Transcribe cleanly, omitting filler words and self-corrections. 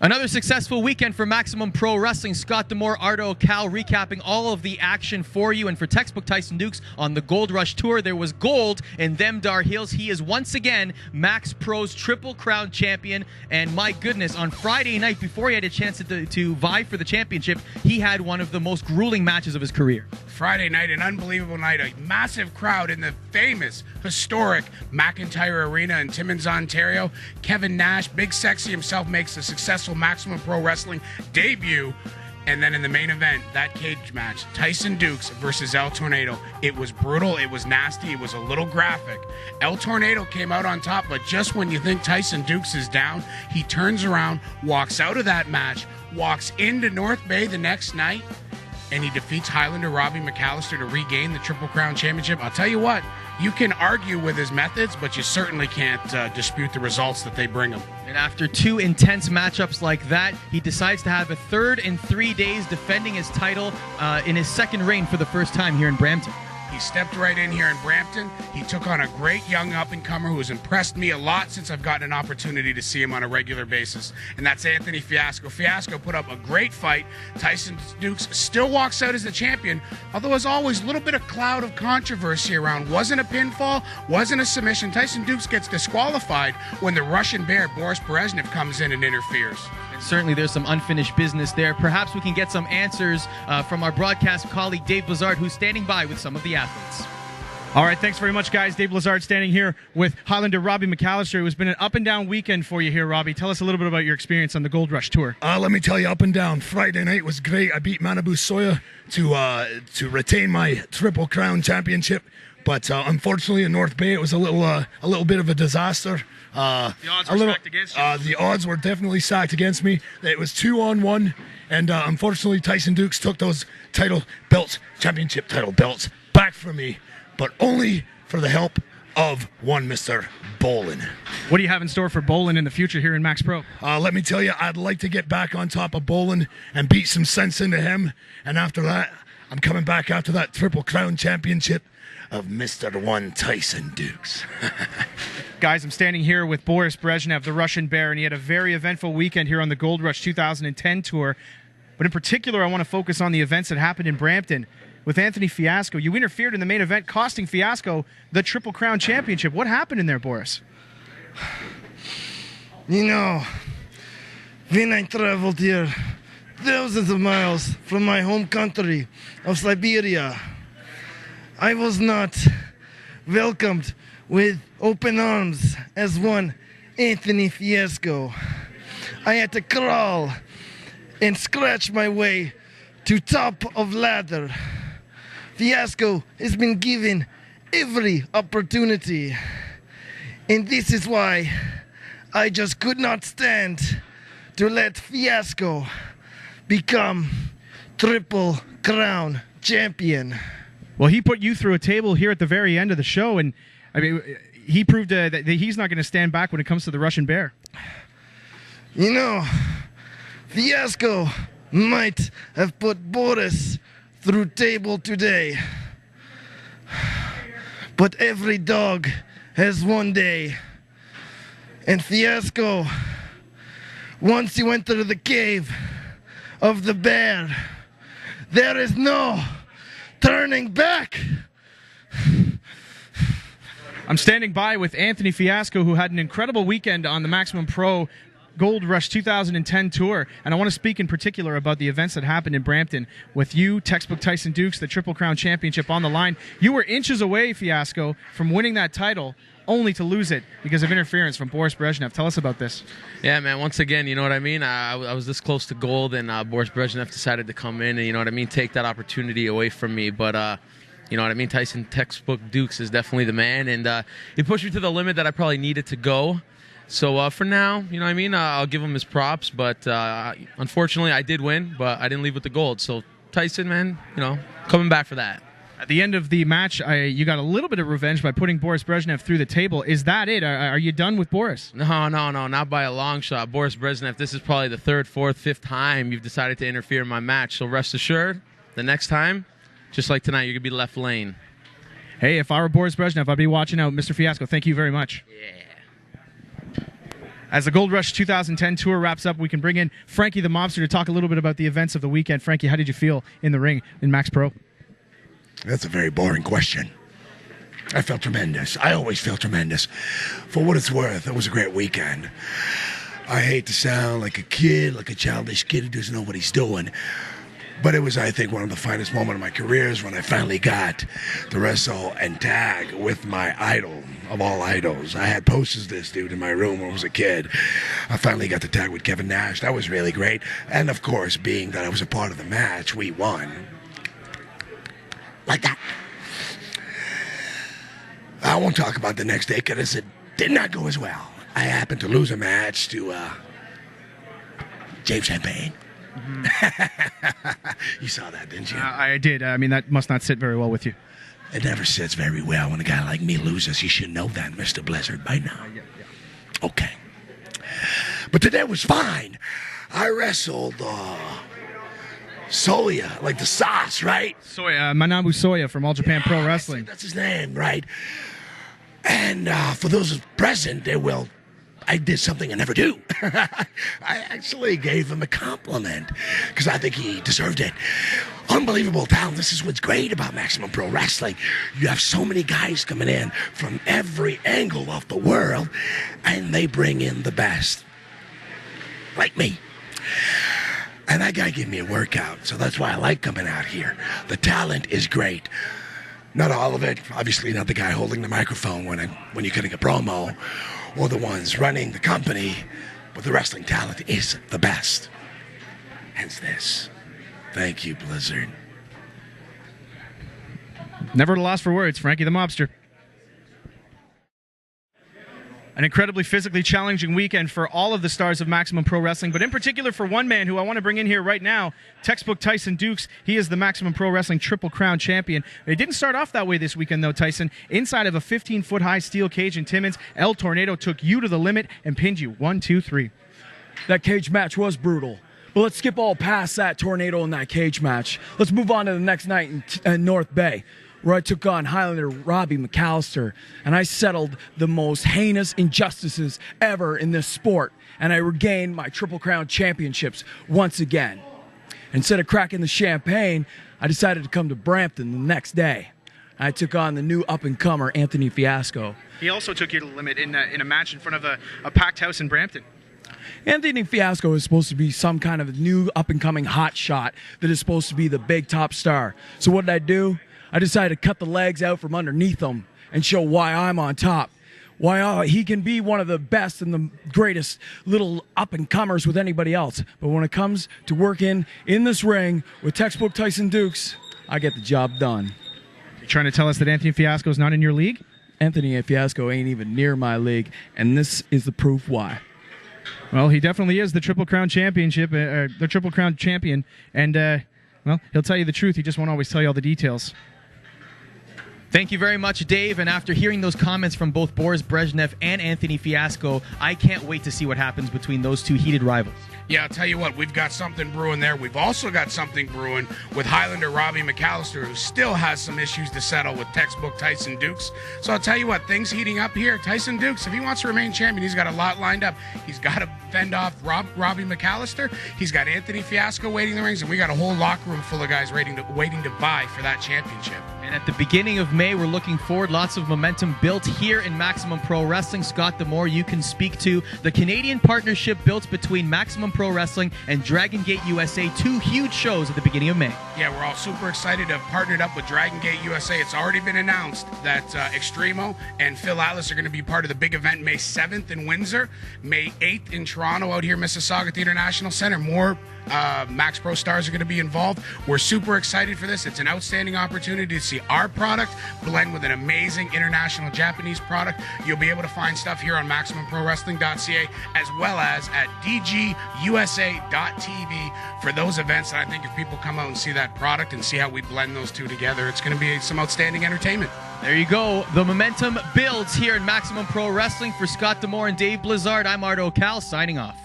Another successful weekend for Maximum Pro Wrestling. Scott D'Amore, Arda Ocal recapping all of the action for you. And for Textbook Tyson Dukes on the Gold Rush Tour, there was gold in them dar heels. He is once again Max Pro's Triple Crown champion. And my goodness, on Friday night, before he had a chance to vie for the championship, he had one of the most grueling matches of his career. Friday night, an unbelievable night, a massive crowd in the famous, historic McIntyre Arena in Timmins, Ontario. Kevin Nash, Big Sexy himself, makes a successful Maximum Pro Wrestling debut. And then in the main event, that cage match, Tyson Dukes versus El Tornado. It was brutal, it was nasty, it was a little graphic. El Tornado came out on top, but just when you think Tyson Dukes is down, he turns around, walks out of that match, walks into North Bay the next night, and he defeats Highlander Robbie McAllister to regain the Triple Crown Championship. I'll tell you what, you can argue with his methods, but you certainly can't dispute the results that they bring him. And after two intense matchups like that, he decides to have a third in 3 days defending his title in his second reign for the first time here in Brampton. He stepped right in here in Brampton. He took on a great young up-and-comer who has impressed me a lot since I've gotten an opportunity to see him on a regular basis, and that's Anthony Fiasco. Fiasco put up a great fight. Tyson Dukes still walks out as the champion, although as always, a little bit of cloud of controversy around. Wasn't a pinfall, wasn't a submission. Tyson Dukes gets disqualified when the Russian Bear, Boris Brezhnev, comes in and interferes. And certainly there's some unfinished business there. Perhaps we can get some answers from our broadcast colleague Dave Blezard, who's standing by with some of the athletes. All right, thanks very much, guys. Dave Blezard standing here with Highlander Robbie McAllister. It has been an up-and-down weekend for you here, Robbie. Tell us a little bit about your experience on the Gold Rush Tour. Let me tell you, up and down. Friday night was great. I beat Manabu Soya to retain my Triple Crown Championship. But unfortunately, in North Bay, it was a little bit of a disaster. The odds were stacked against you. The odds were definitely stacked against me. It was 2-on-1, and unfortunately, Tyson Dukes took those title belts, championship title belts, back from me, but only for the help of one Mr. Bolin. What do you have in store for Bolin in the future here in Max Pro? Let me tell you, I'd like to get back on top of Bolin and beat some sense into him, and after that, I'm coming back after that Triple Crown Championship of Mr. One Tyson Dukes. Guys, I'm standing here with Boris Brezhnev, the Russian Bear, and he had a very eventful weekend here on the Gold Rush 2010 tour. But in particular, I want to focus on the events that happened in Brampton. With Anthony Fiasco, you interfered in the main event, costing Fiasco the Triple Crown Championship. What happened in there, Boris? You know, when I traveled here thousands of miles from my home country of Siberia, I was not welcomed with open arms as one Anthony Fiasco. I had to crawl and scratch my way to top of ladder. Fiasco has been given every opportunity, and this is why I just could not stand to let Fiasco become Triple Crown Champion. Well, he put you through a table here at the very end of the show, and I mean, he proved that he's not going to stand back when it comes to the Russian Bear. You know, Fiasco might have put Boris through table today, but every dog has one day. And Fiasco, once you enter the cave of the bear, there is no turning back. I'm standing by with Anthony Fiasco, who had an incredible weekend on the Maximum Pro Gold Rush 2010 tour, and I want to speak in particular about the events that happened in Brampton with you, Textbook Tyson Dukes, the Triple Crown Championship on the line. You were inches away, Fiasco, from winning that title, only to lose it because of interference from Boris Brezhnev. Tell us about this. Yeah, man, once again, you know what I mean? I was this close to gold, and Boris Brezhnev decided to come in and, you know what I mean, take that opportunity away from me. But, you know what I mean, Tyson Textbook Dukes is definitely the man, and he pushed me to the limit that I probably needed to go. So for now, you know what I mean, I'll give him his props, but unfortunately I did win, but I didn't leave with the gold. So Tyson, man, you know, coming back for that. At the end of the match, you got a little bit of revenge by putting Boris Brezhnev through the table. Is that it? Are you done with Boris? No, not by a long shot. Boris Brezhnev, this is probably the third, fourth, fifth time you've decided to interfere in my match. So rest assured, the next time, just like tonight, you're going to be left lane. Hey, if I were Boris Brezhnev, I'd be watching out. Mr. Fiasco, thank you very much. Yeah. As the Gold Rush 2010 tour wraps up, we can bring in Frankie the Mobster to talk a little bit about the events of the weekend. Frankie, how did you feel in the ring in Max Pro? That's a very boring question. I felt tremendous. I always feel tremendous. For what it's worth, it was a great weekend. I hate to sound like a kid, like a childish kid who doesn't know what he's doing. But it was, I think, one of the finest moments of my career is when I finally got to wrestle and tag with my idol of all idols. I had posters of this dude in my room when I was a kid. I finally got to tag with Kevin Nash. That was really great. And, of course, being that I was a part of the match, we won. Like that. I won't talk about the next day because it did not go as well. I happened to lose a match to James Champagne. You saw that, didn't you? I did. I mean, that must not sit very well with you. It never sits very well when a guy like me loses. You should know that, Mr. Blezard, by now. Yeah. Okay. But today was fine. I wrestled Soya, like the sauce, right? Soya, Manabu Soya from All Japan Pro Wrestling. That's his name, right? And for those present, I did something I never do. I actually gave him a compliment because I think he deserved it. Unbelievable talent. This is what's great about Maximum Pro Wrestling. You have so many guys coming in from every angle of the world, and they bring in the best. Like me. And that guy gave me a workout, so that's why I like coming out here. The talent is great. Not all of it. Obviously not the guy holding the microphone when you're cutting a promo, or the ones running the company, but the wrestling talent is the best. Hence this. Thank you, Blezard. Never at a loss for words, Frankie the Mobster. An incredibly physically challenging weekend for all of the stars of Maximum Pro Wrestling, but in particular for one man who I want to bring in here right now, textbook Tyson Dukes. He is the Maximum Pro Wrestling Triple Crown champion. It didn't start off that way this weekend, though, Tyson. Inside of a 15-foot-high steel cage in Timmins, El Tornado took you to the limit and pinned you 1, 2, 3. That cage match was brutal. But let's skip all past that tornado and that cage match. Let's move on to the next night in North Bay, where I took on Highlander Robbie McAllister, and I settled the most heinous injustices ever in this sport, and I regained my Triple Crown championships once again. Instead of cracking the champagne, I decided to come to Brampton the next day. I took on the new up-and-comer Anthony Fiasco. He also took you to the limit in a match in front of a packed house in Brampton. Anthony Fiasco is supposed to be some kind of new up-and-coming hot shot that is supposed to be the big top star. So what did I do? I decided to cut the legs out from underneath him and show why I'm on top. Why he can be one of the best and the greatest little up-and-comers with anybody else. But when it comes to working in this ring with textbook Tyson Dukes, I get the job done. You trying to tell us that Anthony Fiasco is not in your league? Anthony Fiasco ain't even near my league, and this is the proof why. Well, he definitely is the Triple Crown Championship, the Triple Crown champion, and well, he'll tell you the truth. He just won't always tell you all the details. Thank you very much, Dave. And after hearing those comments from both Boris Brezhnev and Anthony Fiasco, I can't wait to see what happens between those two heated rivals. Yeah, I'll tell you what, we've got something brewing there. We've also got something brewing with Highlander Robbie McAllister, who still has some issues to settle with textbook Tyson Dukes. So I'll tell you what, things heating up here. Tyson Dukes, if he wants to remain champion, he's got a lot lined up. He's got to fend off Robbie McAllister. He's got Anthony Fiasco waiting in the rings, and we got a whole locker room full of guys waiting to vie for that championship. And at the beginning of May, we're looking forward. Lots of momentum built here in Maximum Pro Wrestling. Scott D'Amore, you can speak to the Canadian partnership built between Maximum Pro Wrestling and Dragon Gate USA, two huge shows at the beginning of May. Yeah, we're all super excited to have partnered up with Dragon Gate USA. It's already been announced that Extremo and Phil Atlas are going to be part of the big event May 7th in Windsor, May 8th in Toronto, out here Mississauga at the International Center. More Max Pro stars are going to be involved. We're super excited for this. It's an outstanding opportunity to see our product blend with an amazing international Japanese product. You'll be able to find stuff here on MaximumProWrestling.ca as well as at DGUSA.tv for those events. And I think if people come out and see that product and see how we blend those two together, it's going to be some outstanding entertainment. There you go. The momentum builds here in Maximum Pro Wrestling. For Scott D'Amore and Dave Blezard, I'm Arda Ocal signing off.